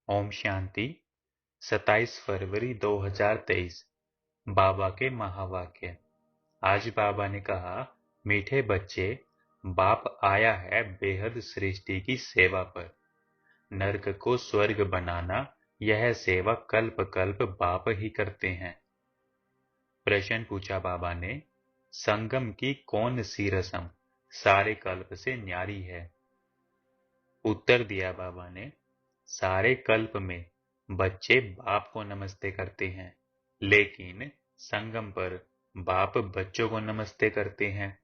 ओम शांति। 27 फरवरी 2023। बाबा के महावाक्य। आज बाबा ने कहा, मीठे बच्चे, बाप आया है बेहद सृष्टि की सेवा पर। नरक को स्वर्ग बनाना, यह सेवा कल्प कल्प बाप ही करते हैं। प्रश्न पूछा बाबा ने, संगम की कौन सी रस्म सारे कल्प से न्यारी है? उत्तर दिया बाबा ने, सारे कल्प में बच्चे बाप को नमस्ते करते हैं, लेकिन संगम पर बाप बच्चों को नमस्ते करते हैं।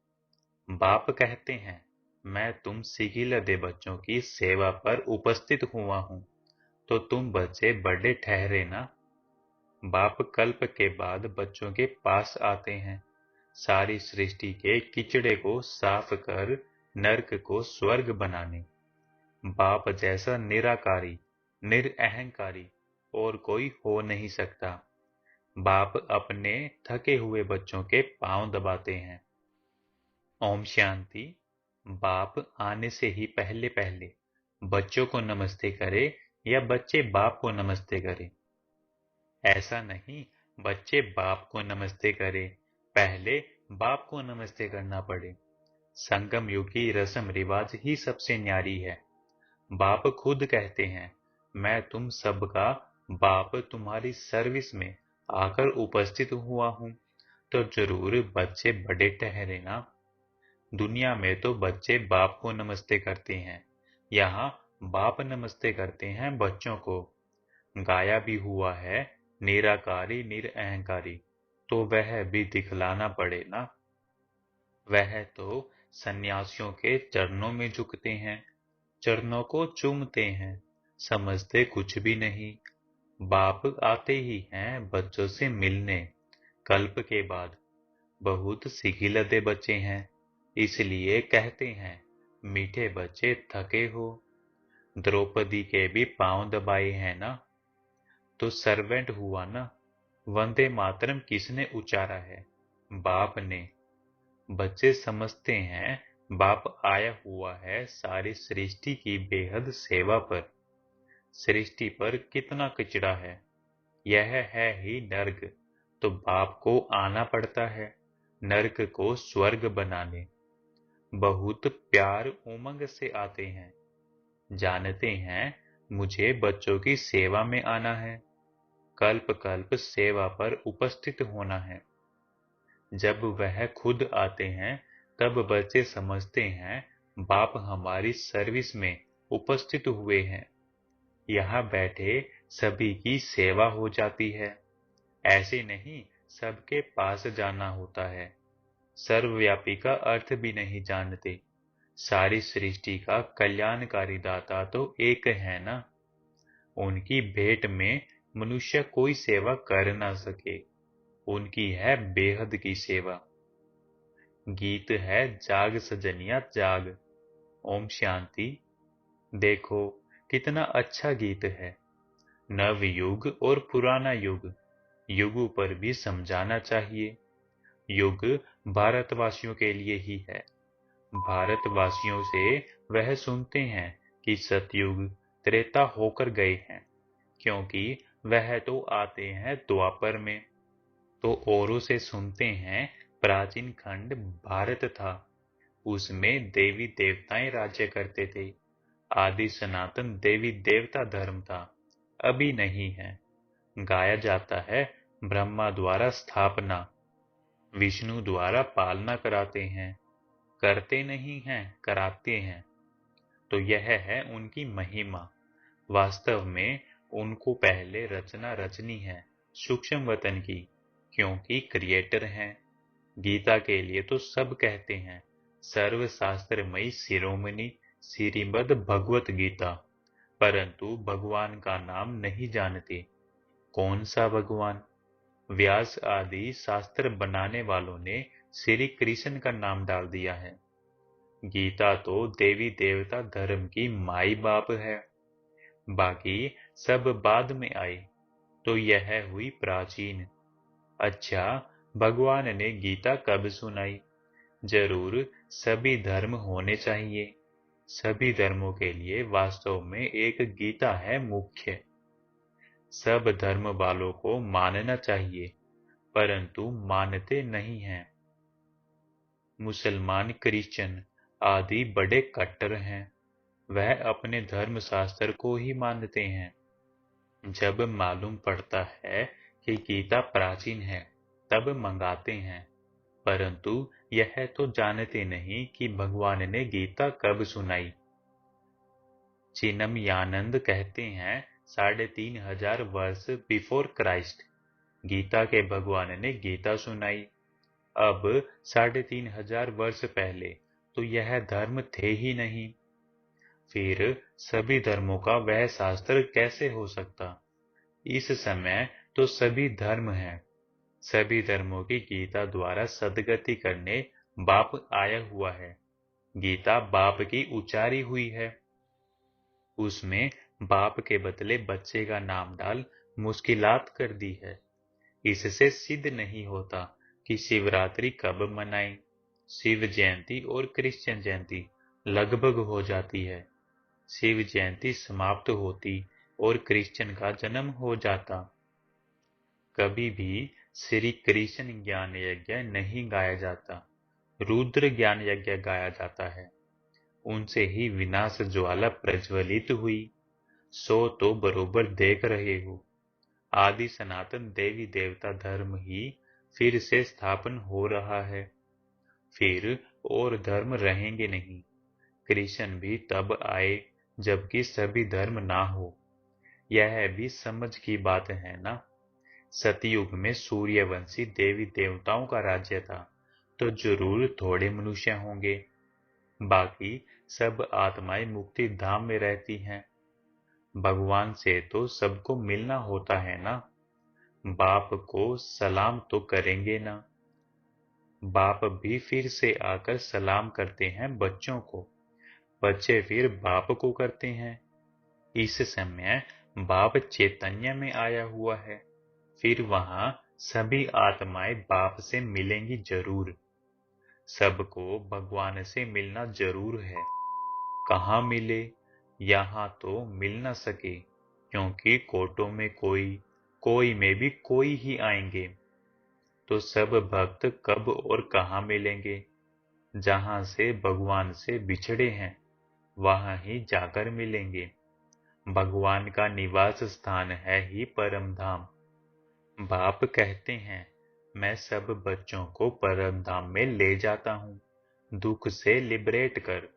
बाप कहते हैं, मैं तुम सिगिलदे बच्चों की सेवा पर उपस्थित हुआ हूं, तो तुम बच्चे बड़े ठहरे ना। बाप कल्प के बाद बच्चों के पास आते हैं, सारी सृष्टि के किचड़े को साफ कर नरक को स्वर्ग बनाने। बाप जैसा निराकारी, निरअहंकारी और कोई हो नहीं सकता। बाप अपने थके हुए बच्चों के पांव दबाते हैं। ओम शांति। बाप आने से ही पहले पहले बच्चों को नमस्ते करे या बच्चे बाप को नमस्ते करे? ऐसा नहीं, बच्चे बाप को नमस्ते करे, पहले बाप को नमस्ते करना पड़े। संगम युग की रस्म रिवाज ही सबसे न्यारी है। बाप खुद कहते हैं, मैं तुम सबका बाप तुम्हारी सर्विस में आकर उपस्थित हुआ हूं, तो जरूर बच्चे बड़े ठहरे ना। दुनिया में तो बच्चे बाप को नमस्ते करते हैं, यहाँ बाप नमस्ते करते हैं बच्चों को। गाया भी हुआ है, निराकारी निरअहंकारी, तो वह भी दिखलाना पड़े ना। वह तो सन्यासियों के चरणों में झुकते हैं, चरणों को चूमते हैं, समझते कुछ भी नहीं। बाप आते ही हैं बच्चों से मिलने। कल्प के बाद बहुत सिखिलते बच्चे हैं, इसलिए कहते हैं, मीठे बच्चे थके हो। द्रौपदी के भी पांव दबाए हैं ना, तो सर्वेंट हुआ ना। वंदे मातरम किसने उचारा है? बाप ने। बच्चे समझते हैं, बाप आया हुआ है सारी सृष्टि की बेहद सेवा पर। सृष्टि पर कितना कचरा है, यह है ही नर्क, तो बाप को आना पड़ता है नर्क को स्वर्ग बनाने। बहुत प्यार उमंग से आते हैं, जानते हैं मुझे बच्चों की सेवा में आना है, कल्प कल्प सेवा पर उपस्थित होना है। जब वह खुद आते हैं, तब बच्चे समझते हैं, बाप हमारी सर्विस में उपस्थित हुए हैं, यहाँ बैठे सभी की सेवा हो जाती है। ऐसे नहीं, सबके पास जाना होता है। सर्वव्यापी का अर्थ भी नहीं जानते। सारी सृष्टि का कल्याणकारी दाता तो एक है ना। उनकी भेंट में मनुष्य कोई सेवा कर ना सके, उनकी है बेहद की सेवा। गीत है, जाग सजनिया जाग। ओम शांति। देखो कितना अच्छा गीत है। नव युग और पुराना युग, युगों पर भी समझाना चाहिए। युग भारतवासियों के लिए ही है। भारतवासियों से वह सुनते हैं कि सतयुग त्रेता होकर गए हैं, क्योंकि वह तो आते हैं द्वापर में। तो औरों से सुनते हैं, प्राचीन खंड भारत था, उसमें देवी देवताएं राज्य करते थे। आदि सनातन देवी देवता धर्म था, अभी नहीं है। गाया जाता है, ब्रह्मा द्वारा स्थापना, विष्णु द्वारा पालना कराते हैं। करते नहीं हैं, कराते हैं। तो यह है उनकी महिमा। वास्तव में उनको पहले रचना रचनी है सूक्ष्म वतन की, क्योंकि क्रिएटर हैं। गीता के लिए तो सब कहते हैं, सर्वशास्त्रमयी शिरोमणि श्रीमद् भगवत गीता, परंतु भगवान का नाम नहीं जानते। कौन सा भगवान? व्यास आदि शास्त्र बनाने वालों ने श्री कृष्ण का नाम डाल दिया है। गीता तो देवी देवता धर्म की माई बाप है, बाकी सब बाद में आए, तो यह हुई प्राचीन। अच्छा, भगवान ने गीता कब सुनाई? जरूर सभी धर्म होने चाहिए। सभी धर्मों के लिए वास्तव में एक गीता है मुख्य। सब धर्म वालों को मानना चाहिए, परंतु मानते नहीं हैं। मुसलमान, क्रिश्चियन आदि बड़े कट्टर हैं। वह अपने धर्म शास्त्र को ही मानते हैं। जब मालूम पड़ता है कि गीता प्राचीन है, तब मंगाते हैं, परंतु यह तो जानते नहीं कि भगवान ने गीता कब सुनाई। चिन्मयानंद कहते हैं 3500 वर्ष बिफोर क्राइस्ट गीता के भगवान ने गीता सुनाई। अब 3500 वर्ष पहले तो यह धर्म थे ही नहीं। फिर सभी धर्मों का वह शास्त्र कैसे हो सकता? इस समय तो सभी धर्म हैं। सभी धर्मों की गीता द्वारा सद्गति करने बाप आया हुआ है। गीता बाप की उचारी हुई है। उसमें बाप के बदले बच्चे का नाम डाल मुश्किलात कर दी है। इससे सिद्ध नहीं होता कि शिवरात्रि कब मनाएं। शिव जयंती और कृष्ण जयंती लगभग हो जाती है। शिव जयंती समाप्त होती और कृष्ण का जन्म हो जाता। कभी भी श्री कृष्ण ज्ञान यज्ञ नहीं गाया जाता, रुद्र ज्ञान यज्ञ गाया जाता है। उनसे ही विनाश ज्वाला प्रज्वलित हुई। सो तो बरोबर देख रहे हो। आदि सनातन देवी देवता धर्म ही फिर से स्थापन हो रहा है। फिर और धर्म रहेंगे नहीं। कृष्ण भी तब आए जबकि सभी धर्म ना हो। यह भी समझ की बात है ना। सतयुग में सूर्यवंशी देवी देवताओं का राज्य था, तो जरूर थोड़े मनुष्य होंगे। बाकी सब आत्माएं मुक्ति धाम में रहती हैं। भगवान से तो सबको मिलना होता है ना। बाप को सलाम तो करेंगे ना। बाप भी फिर से आकर सलाम करते हैं बच्चों को। बच्चे फिर बाप को करते हैं। इस समय बाप चैतन्य में आया हुआ है। फिर वहां सभी आत्माएं बाप से मिलेंगी जरूर। सबको भगवान से मिलना जरूर है। कहाँ मिले? यहाँ तो मिल न सके, क्योंकि कोटों में कोई, कोई में भी कोई ही आएंगे। तो सब भक्त कब और कहाँ मिलेंगे? जहाँ से भगवान से बिछड़े हैं, वहाँ ही जाकर मिलेंगे। भगवान का निवास स्थान है ही परम धाम। बाप कहते हैं, मैं सब बच्चों को परम धाम में ले जाता हूँ, दुख से लिबरेट कर।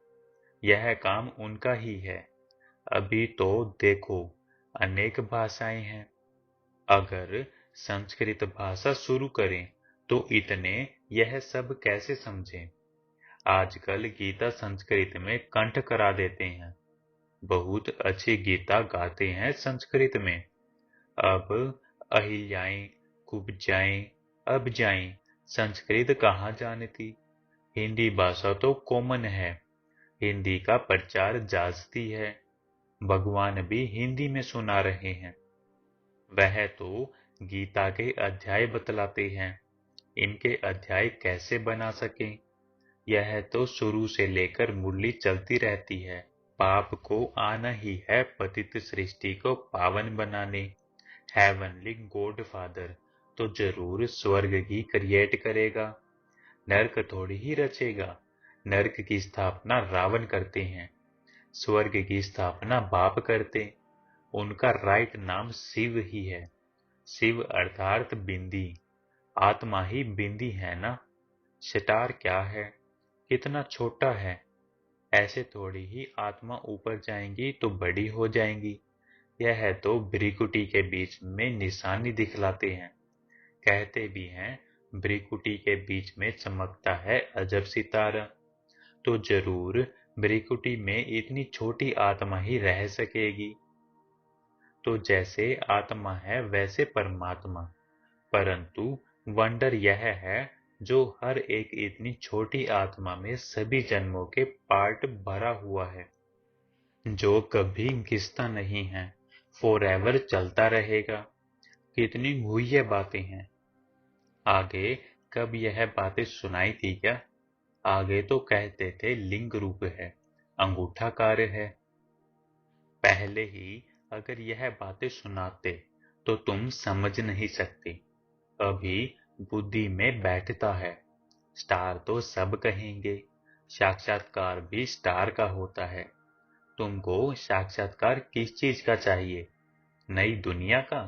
यह काम उनका ही है। अभी तो देखो, अनेक भाषाएं हैं। अगर संस्कृत भाषा शुरू करें तो इतने यह सब कैसे समझें? आजकल गीता संस्कृत में कंठ करा देते हैं। बहुत अच्छी गीता गाते हैं संस्कृत में। अब अहिल्याएं, कुब्जाएं, अब जाएं, संस्कृत कहाँ जानती? हिंदी भाषा तो कॉमन है। हिंदी का प्रचार जास्ती है। भगवान भी हिंदी में सुना रहे हैं। वह तो गीता के अध्याय बतलाते हैं। इनके अध्याय कैसे बना सकें? यह तो शुरू से लेकर मुरली चलती रहती है। पाप को आना ही है पतित सृष्टि को पावन बनाने। हेवनली गॉड फादर तो जरूर स्वर्ग ही क्रिएट करेगा, नरक थोड़ी ही रचेगा। नरक की स्थापना रावण करते हैं, स्वर्ग की स्थापना बाप करते। उनका राइट नाम शिव ही है। शिव अर्थात बिंदी। आत्मा ही बिंदी है ना। सितार क्या है? कितना छोटा है। ऐसे थोड़ी ही आत्मा ऊपर जाएंगी तो बड़ी हो जाएंगी। यह तो भ्रिकुटी के बीच में निशानी दिखलाते हैं। कहते भी हैं, भ्रिकुटी के बीच में चमकता है अजब सितारा। तो जरूर भ्रिकुटी में इतनी छोटी आत्मा ही रह सकेगी। तो जैसे आत्मा है वैसे परमात्मा। परंतु वंडर यह है, जो हर एक इतनी छोटी आत्मा में सभी जन्मों के पार्ट भरा हुआ है, जो कभी घिसता नहीं है, फॉरएवर चलता रहेगा। कितनी गुह्य बातें हैं। आगे कब यह बातें सुनाई थी क्या? आगे तो कहते थे लिंग रूप है, अंगूठा कार्य है। पहले ही अगर यह बातें सुनाते तो तुम समझ नहीं सकते। अभी बुद्धि में बैठता है। स्टार तो सब कहेंगे, साक्षात्कार भी स्टार का होता है। तुमको साक्षात्कार किस चीज का चाहिए? नई दुनिया का?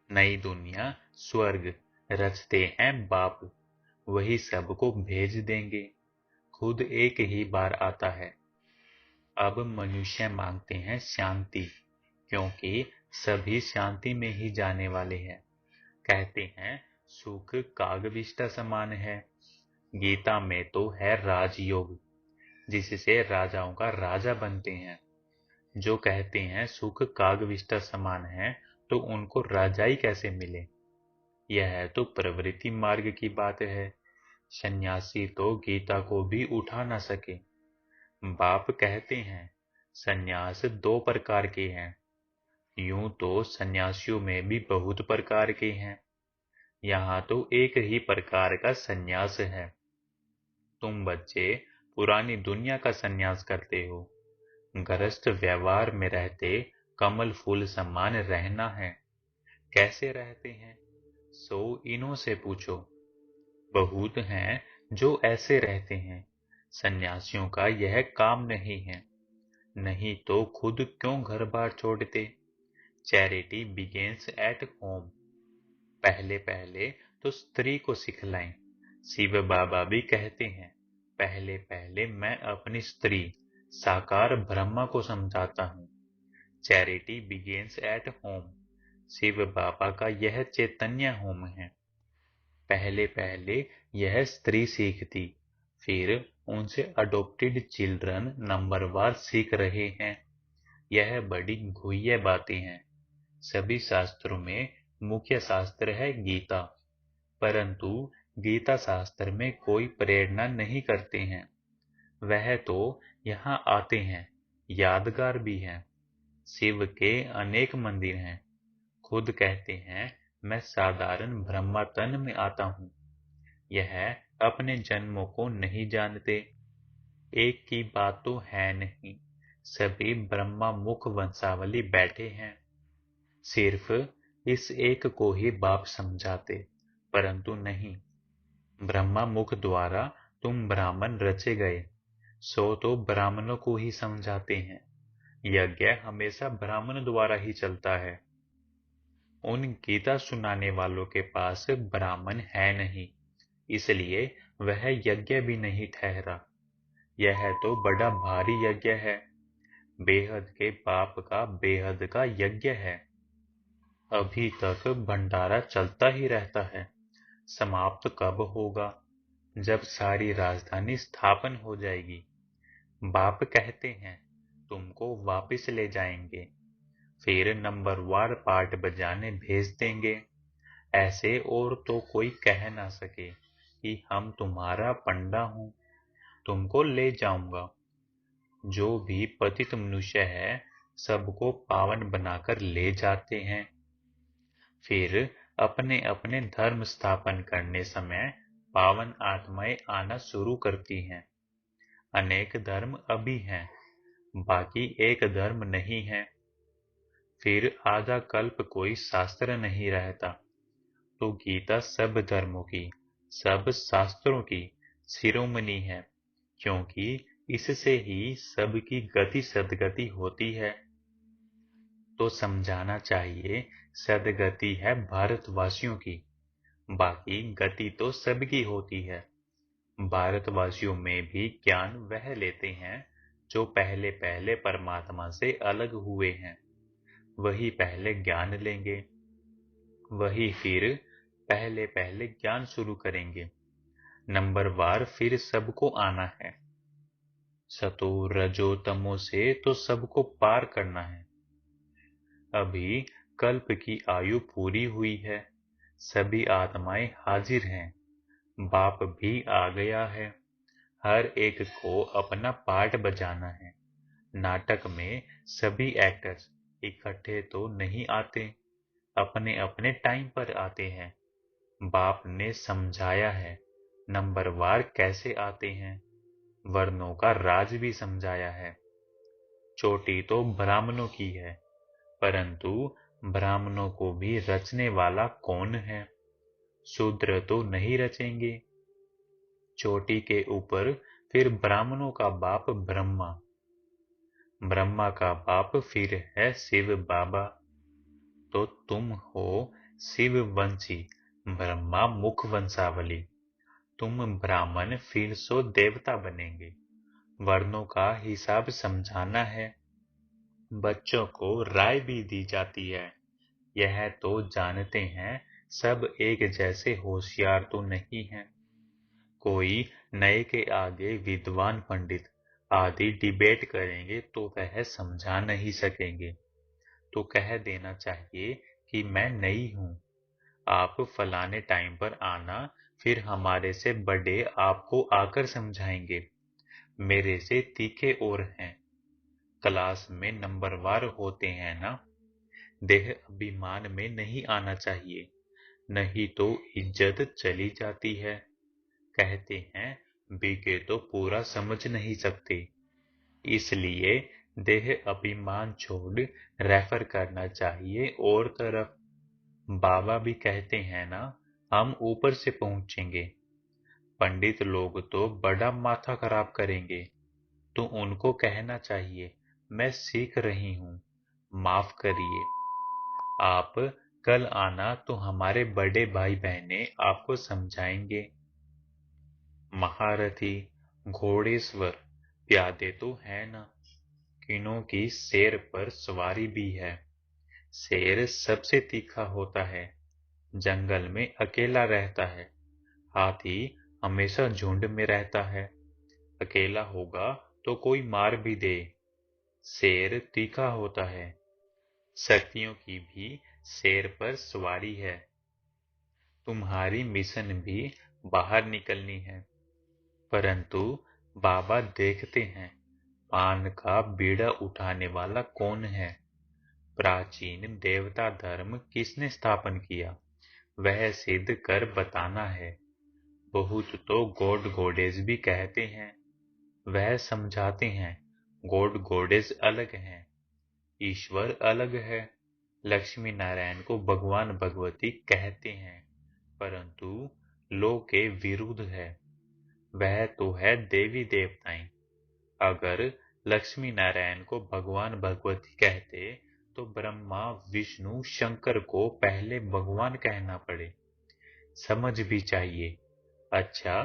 नई दुनिया स्वर्ग रचते हैं बाप, वही सबको भेज देंगे। खुद एक ही बार आता है। अब मनुष्य मांगते हैं शांति, क्योंकि सभी शांति में ही जाने वाले हैं। कहते हैं सुख कागविष्टा समान है। गीता में तो है राजयोग, जिससे राजाओं का राजा बनते हैं। जो कहते हैं सुख कागविष्टा समान है, तो उनको राजाई कैसे मिले? यह तो प्रवृत्ति मार्ग की बात है। सन्यासी तो गीता को भी उठा न सके। बाप कहते हैं सन्यास दो प्रकार के हैं। यूं तो सन्यासियों में भी बहुत प्रकार के हैं, यहाँ तो एक ही प्रकार का सन्यास है। तुम बच्चे पुरानी दुनिया का सन्यास करते हो। गृहस्थ व्यवहार में रहते कमल फूल समान रहना है। कैसे रहते हैं सो इन्हों से पूछो। बहुत हैं जो ऐसे रहते हैं। सन्यासियों का यह काम नहीं है, नहीं तो खुद क्यों घर बार छोड़ते? Charity begins at home. पहले पहले तो स्त्री को सिखलाएं। शिव बाबा भी कहते हैं पहले पहले मैं अपनी स्त्री साकार ब्रह्मा को समझाता हूँ। Charity begins at home. Shiv Baba का यह चैतन्य होम है। पहले पहले यह स्त्री सीखती, फिर उनसे अडॉप्टेड चिल्ड्रन नंबरवार सीख रहे हैं। यह बड़ी गुह्य बातें हैं। सभी शास्त्रों में मुख्य शास्त्र है गीता, परंतु गीता शास्त्र में कोई प्रेरणा नहीं करते हैं। वह तो यहाँ आते हैं, यादगार भी हैं। शिव के अनेक मंदिर हैं। खुद कहते हैं मैं साधारण ब्रह्मतन में आता हूँ। यह अपने जन्मों को नहीं जानते। एक की बात तो है नहीं, सभी ब्रह्मा मुख वंशावली बैठे हैं। सिर्फ इस एक को ही बाप समझाते, परंतु नहीं। ब्रह्मा मुख द्वारा तुम ब्राह्मण रचे गए, सो तो ब्राह्मणों को ही समझाते हैं। यज्ञ हमेशा ब्राह्मण द्वारा ही चलता है। उन गीता सुनाने वालों के पास ब्राह्मण है नहीं, इसलिए वह यज्ञ भी नहीं ठहरा। यह तो बड़ा भारी यज्ञ है। बेहद के बाप का बेहद का यज्ञ है। अभी तक भंडारा चलता ही रहता है। समाप्त कब होगा? जब सारी राजधानी स्थापन हो जाएगी। बाप कहते हैं तुमको वापिस ले जाएंगे, फिर नंबरवार पाठ बजाने भेज देंगे। ऐसे और तो कोई कह ना सके कि हम तुम्हारा पंडा हूं, तुमको ले जाऊंगा। जो भी पतित मनुष्य है सबको पावन बनाकर ले जाते हैं। फिर अपने अपने धर्म स्थापन करने समय पावन आत्माएं आना शुरू करती हैं। अनेक धर्म अभी हैं, बाकी एक धर्म नहीं है। फिर आधा कल्प कोई शास्त्र नहीं रहता, तो गीता सब धर्मों की, सब शास्त्रों की शिरोमणि है, क्योंकि इससे ही सबकी गति सद्गति होती है। तो समझाना चाहिए सद्गति है भारतवासियों की, बाकी गति तो सबकी होती है। भारतवासियों में भी ज्ञान वह लेते हैं जो पहले पहले परमात्मा से अलग हुए हैं। वही पहले ज्ञान लेंगे, वही फिर पहले पहले ज्ञान शुरू करेंगे। नंबरवार फिर सबको आना है। सतो रजो तमो से तो सबको पार करना है। अभी कल्प की आयु पूरी हुई है। सभी आत्माएं हाजिर हैं। बाप भी आ गया है। हर एक को अपना पार्ट बजाना है। नाटक में सभी एक्टर्स इकट्ठे तो नहीं आते, अपने अपने टाइम पर आते हैं। बाप ने समझाया है नंबरवार कैसे आते हैं। वर्णों का राज भी समझाया है। चोटी तो ब्राह्मणों की है, परंतु ब्राह्मणों को भी रचने वाला कौन है? शूद्र तो नहीं रचेंगे। चोटी के ऊपर फिर ब्राह्मणों का बाप ब्रह्मा, ब्रह्मा का बाप फिर है शिव बाबा। तो तुम हो शिव वंशी, ब्रह्मा मुख वंशावली। तुम ब्राह्मण फिर सो देवता बनेंगे। वर्णों का हिसाब समझाना है। बच्चों को राय भी दी जाती है। यह तो जानते हैं सब एक जैसे होशियार तो नहीं हैं। कोई नए के आगे विद्वान पंडित आदि डिबेट करेंगे तो वह समझा नहीं सकेंगे। तो कह देना चाहिए कि मैं नई हूँ, आप फलाने टाइम पर आना, फिर हमारे से बड़े आपको आकर समझाएंगे। मेरे से तीखे और हैं, क्लास में नंबरवार होते हैं ना। देह अभिमान में नहीं आना चाहिए, नहीं तो इज्जत चली जाती है। कहते हैं बीके तो पूरा समझ नहीं सकते, इसलिए देह अभिमान छोड़ रेफर करना चाहिए और तरफ। बाबा भी कहते हैं ना, हम ऊपर से पहुंचेंगे। पंडित लोग तो बड़ा माथा खराब करेंगे, तो उनको कहना चाहिए मैं सीख रही हूँ, माफ करिए। आप कल आना तो हमारे बड़े भाई बहने आपको समझाएंगे। महारथी, घोड़ेश्वर, प्यादे तो है ना, किनों की शेर पर सवारी भी है। शेर सबसे तीखा होता है, जंगल में अकेला रहता है। हाथी हमेशा झुंड में रहता है, अकेला होगा तो कोई मार भी दे। शेर तीखा होता है। शक्तियों की भी शेर पर सवारी है। तुम्हारी मिशन भी बाहर निकलनी है, परंतु बाबा देखते हैं पान का बीड़ा उठाने वाला कौन है। प्राचीन देवता धर्म किसने स्थापन किया, वह सिद्ध कर बताना है। बहुत तो गॉड गॉडेस भी कहते हैं, वह समझाते हैं गॉड गॉडेस अलग हैं, ईश्वर अलग है। लक्ष्मी नारायण को भगवान भगवती कहते हैं, परंतु लो के विरुद्ध है। वह तो है देवी देवताएं। अगर लक्ष्मी नारायण को भगवान भगवती कहते तो ब्रह्मा विष्णु शंकर को पहले भगवान कहना पड़े। समझ भी चाहिए। अच्छा,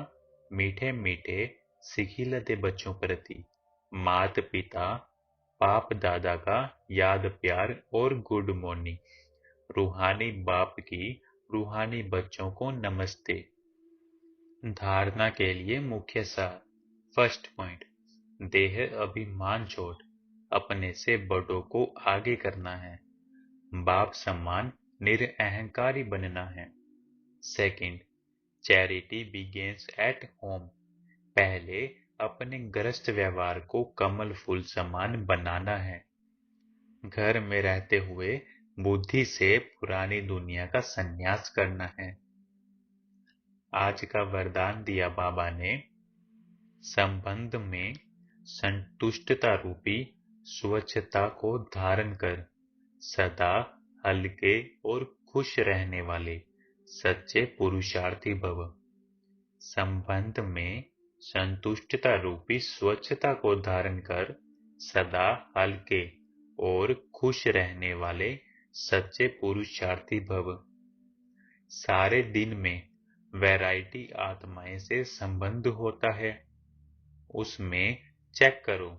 मीठे मीठे सिखिलते बच्चों प्रति मात पिता बाप दादा का याद प्यार और गुड मॉर्निंग। रूहानी बाप की रूहानी बच्चों को नमस्ते। धारणा के लिए मुख्य सार। फर्स्ट पॉइंट, देह अभिमान छोड़ अपने से बड़ों को आगे करना है। बाप समान निरअहंकारी बनना है। Second, charity begins at home. पहले अपने गृहस्थ व्यवहार को कमल फूल समान बनाना है। घर में रहते हुए बुद्धि से पुरानी दुनिया का संन्यास करना है। आज का वरदान दिया बाबा ने, संबंध में संतुष्टता रूपी स्वच्छता को धारण कर सदा हल्के और खुश रहने वाले सच्चे पुरुषार्थी भव। संबंध में संतुष्टता रूपी स्वच्छता को धारण कर सदा हल्के और खुश रहने वाले सच्चे पुरुषार्थी भव। सारे दिन में वैरायटी आत्माएं से संबंध होता है, उसमें चेक करो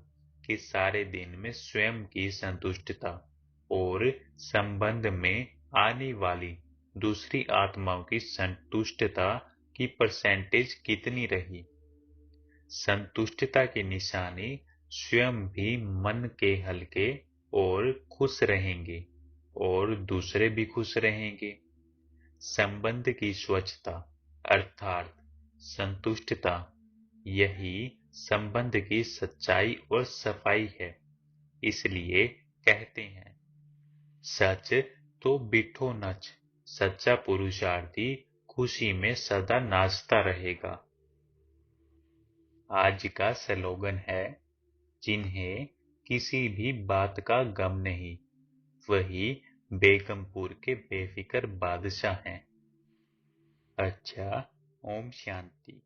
कि सारे दिन में स्वयं की संतुष्टता और संबंध में आने वाली दूसरी आत्माओं की संतुष्टता की परसेंटेज कितनी रही। संतुष्टता की निशानी स्वयं भी मन के हल्के और खुश रहेंगे और दूसरे भी खुश रहेंगे। संबंध की स्वच्छता अर्थात संतुष्टता, यही संबंध की सच्चाई और सफाई है। इसलिए कहते हैं सच तो बिठो नच, सच्चा पुरुषार्थी खुशी में सदा नाचता रहेगा। आज का स्लोगन है, जिन्हें किसी भी बात का गम नहीं, वही बेगमपुर के बेफिक्र बादशाह हैं। अच्छा, ओम शांति।